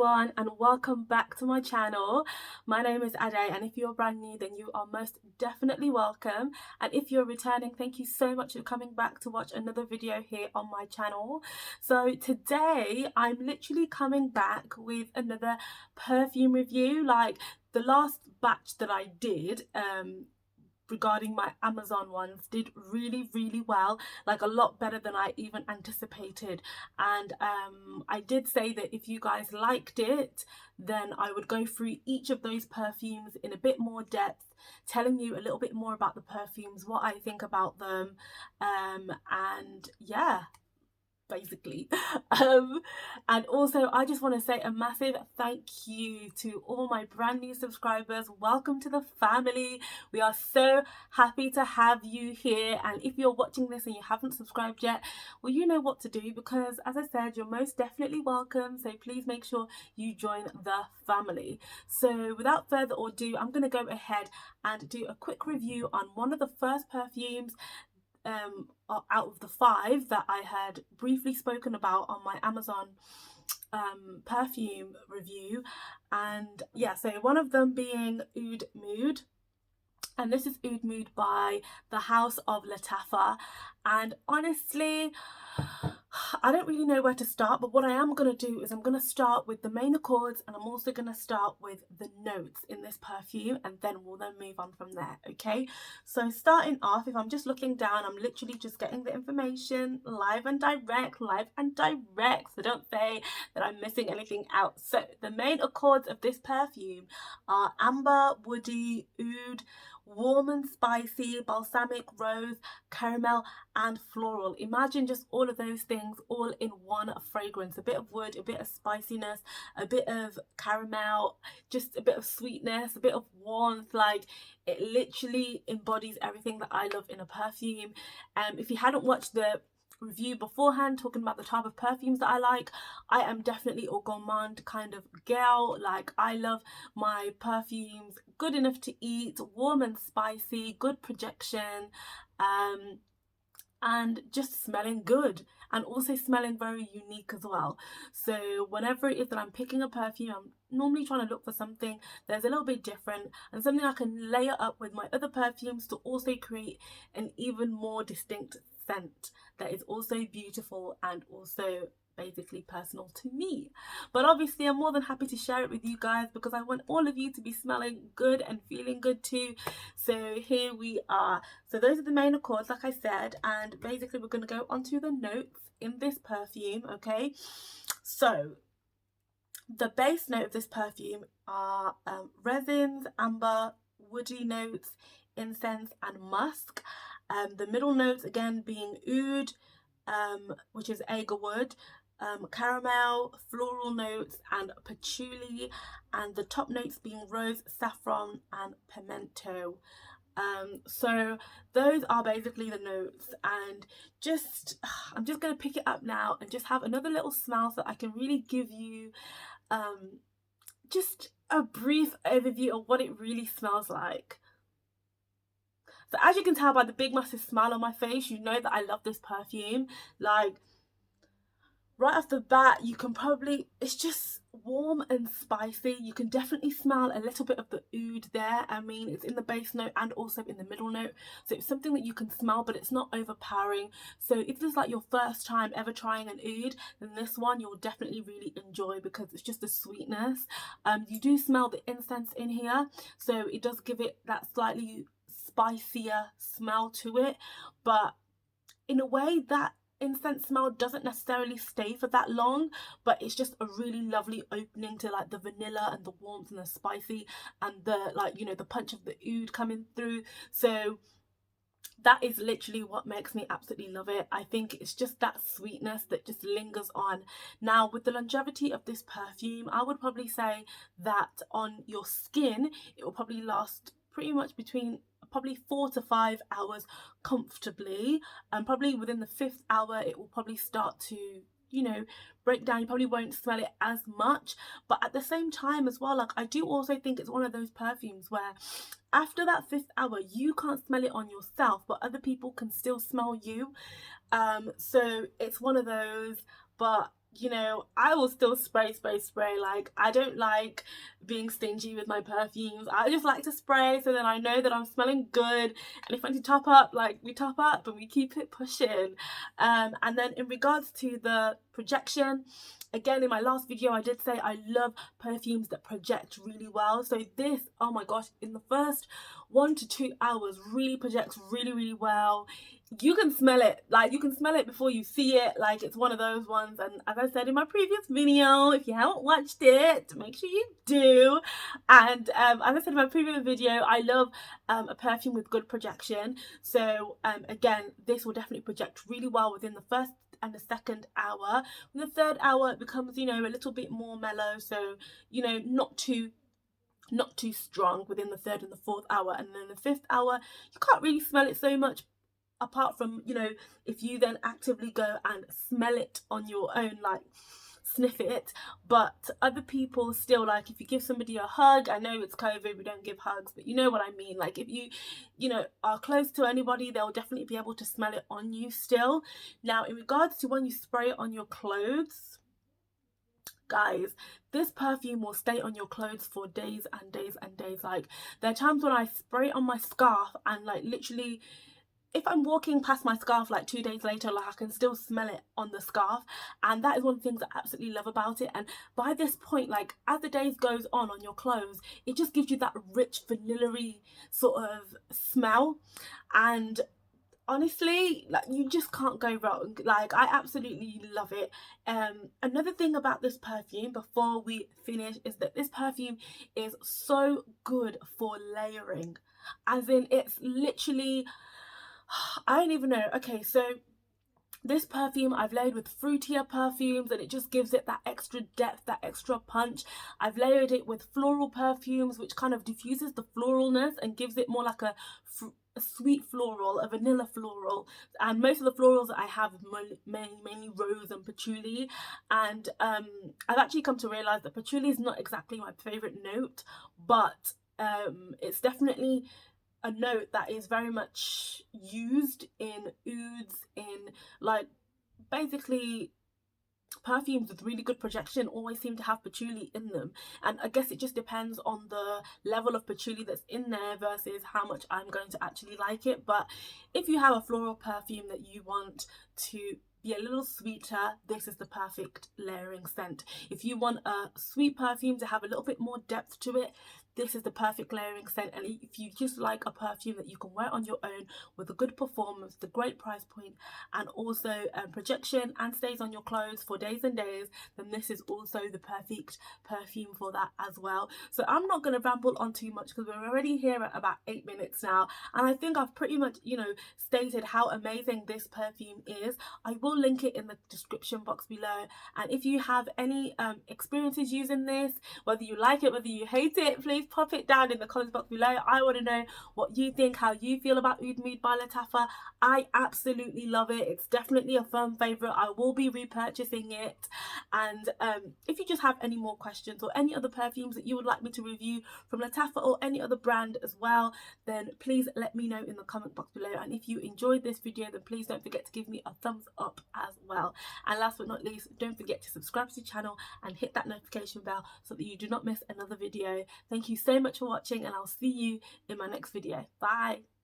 everyone, and welcome back to my channel. My name is Ade, and if you're brand new then you are most definitely welcome, and if you're returning, thank you so much for coming back to watch another video here on my channel. So today I'm literally coming back with another perfume review. Like the last batch that I did regarding my Amazon ones did really well, like a lot better than I even anticipated. And I did say that if you guys liked it, then I would go through each of those perfumes in a bit more depth, telling you a little bit more about the perfumes, what I think about them, and yeah, basically. And also I just want to say a massive thank you to all my brand new subscribers. Welcome to the family. We are so happy to have you here, and if you're watching this and you haven't subscribed yet, well, you know what to do, because as I said, you're most definitely welcome. So please make sure you join the family. So without further ado, I'm going to go ahead and do a quick review on one of the first perfumes out of the 5 that I had briefly spoken about on my Amazon perfume review. And yeah, so one of them being OUD Mood, and this is OUD Mood by the House of Lattafa. And honestly, I don't really know where to start, but what I am going to do is I'm going to start with the main accords, and I'm also going to start with the notes in this perfume, and then we'll move on from there. Okay, so starting off, if I'm just looking down, I'm literally just getting the information live and direct, so don't say that I'm missing anything out. So the main accords of this perfume are amber, woody, oud, warm and spicy, balsamic, rose, caramel and floral. Imagine just all of those things all in one fragrance. A bit of wood, a bit of spiciness, a bit of caramel, just a bit of sweetness, a bit of warmth. Like, it literally embodies everything that I love in a perfume. If you hadn't watched the review beforehand talking about the type of perfumes that I like, I am definitely a gourmand kind of girl. Like, I love my perfumes good enough to eat, warm and spicy, good projection, and just smelling good, and also smelling very unique as well. So whenever it is that I'm picking a perfume, I'm normally trying to look for something that's a little bit different and something I can layer up with my other perfumes to also create an even more distinct scent that is also beautiful and also basically personal to me. But obviously I'm more than happy to share it with you guys, because I want all of you to be smelling good and feeling good too. So here we are. So those are the main accords, like I said, and basically we're going to go onto the notes in this perfume. Okay, so the base note of this perfume are resins, amber, woody notes, incense and musk. The middle notes again being oud, which is agarwood, caramel, floral notes and patchouli, and the top notes being rose, saffron and pimento. So those are basically the notes, and I'm just going to pick it up now and just have another little smell so I can really give you just a brief overview of what it really smells like. So as you can tell by the big massive smile on my face, you know that I love this perfume. Like, right off the bat, you can probably, it's just warm and spicy. You can definitely smell a little bit of the oud there. I mean, it's in the base note and also in the middle note, so it's something that you can smell, but it's not overpowering. So if this is like your first time ever trying an oud, then this one you'll definitely really enjoy, because it's just the sweetness. You do smell the incense in here, so it does give it that slightly spicier smell to it, but in a way that incense smell doesn't necessarily stay for that long, but it's just a really lovely opening to like the vanilla and the warmth and the spicy and the, like, you know, the punch of the oud coming through. So that is literally what makes me absolutely love it. I think it's just that sweetness that just lingers on. Now, with the longevity of this perfume, I would probably say that on your skin it will probably last pretty much between probably 4 to 5 hours comfortably, and probably within the 5th hour it will probably start to, you know, break down. You probably won't smell it as much, but at the same time as well, like, I do also think it's one of those perfumes where after that 5th hour you can't smell it on yourself, but other people can still smell you. So it's one of those, but you know, I will still spray. Like, I don't like being stingy with my perfumes. I just like to spray so then I know that I'm smelling good. And if I need to top up, like, we top up and we keep it pushing. And then in regards to the projection, again, in my last video, I did say I love perfumes that project really well. So this, oh my gosh, in the first 1 to 2 hours really projects really well. You can smell it, like, you can smell it before you see it. Like, it's one of those ones. And as I said in my previous video, if you haven't watched it, make sure you do. And as I said in my previous video, I love a perfume with good projection. So again, this will definitely project really well within the first and the second hour. In the third hour, it becomes, you know, a little bit more mellow, so, you know, not too strong within the third and the fourth hour. And then the fifth hour, you can't really smell it so much, apart from, you know, if you then actively go and smell it on your own, like sniff it. But other people still, like, if you give somebody a hug, I know it's COVID, we don't give hugs, but you know what I mean. Like, if you know, are close to anybody, they'll definitely be able to smell it on you still. Now, in regards to when you spray it on your clothes, guys, this perfume will stay on your clothes for days and days and days. Like, there are times when I spray it on my scarf and, like, literally, if I'm walking past my scarf like 2 days later, like, I can still smell it on the scarf. And that is one of the things I absolutely love about it. And by this point, like, as the days goes on your clothes, it just gives you that rich vanilla-y sort of smell. And honestly, like, you just can't go wrong. Like, I absolutely love it. Another thing about this perfume before we finish is that this perfume is so good for layering, as in, it's literally, I don't even know. Okay, so this perfume I've layered with fruitier perfumes and it just gives it that extra depth, that extra punch. I've layered it with floral perfumes, which kind of diffuses the floralness and gives it more like a sweet floral, a vanilla floral. And most of the florals that I have mainly rose and patchouli. And I've actually come to realize that patchouli is not exactly my favorite note, but it's definitely a note that is very much used in ouds, in, like, basically perfumes with really good projection always seem to have patchouli in them. And I guess it just depends on the level of patchouli that's in there versus how much I'm going to actually like it. But if you have a floral perfume that you want to be a little sweeter, this is the perfect layering scent. If you want a sweet perfume to have a little bit more depth to it, this is the perfect layering scent. And if you just like a perfume that you can wear on your own with a good performance, the great price point, and also projection, and stays on your clothes for days and days, then this is also the perfect perfume for that as well. So I'm not going to ramble on too much because we're already here at about 8 minutes now, and I think I've pretty much, you know, stated how amazing this perfume is. I will link it in the description box below, and if you have any experiences using this, whether you like it, whether you hate it, please pop it down in the comments box below. I want to know what you think, how you feel about Oud Mood by Lattafa. I absolutely love it. It's definitely a firm favourite. I will be repurchasing it. And if you just have any more questions or any other perfumes that you would like me to review from Lattafa or any other brand as well, then please let me know in the comment box below. And if you enjoyed this video, then please don't forget to give me a thumbs up as well. And last but not least, don't forget to subscribe to the channel and hit that notification bell so that you do not miss another video. Thank you so much for watching, and I'll see you in my next video. Bye.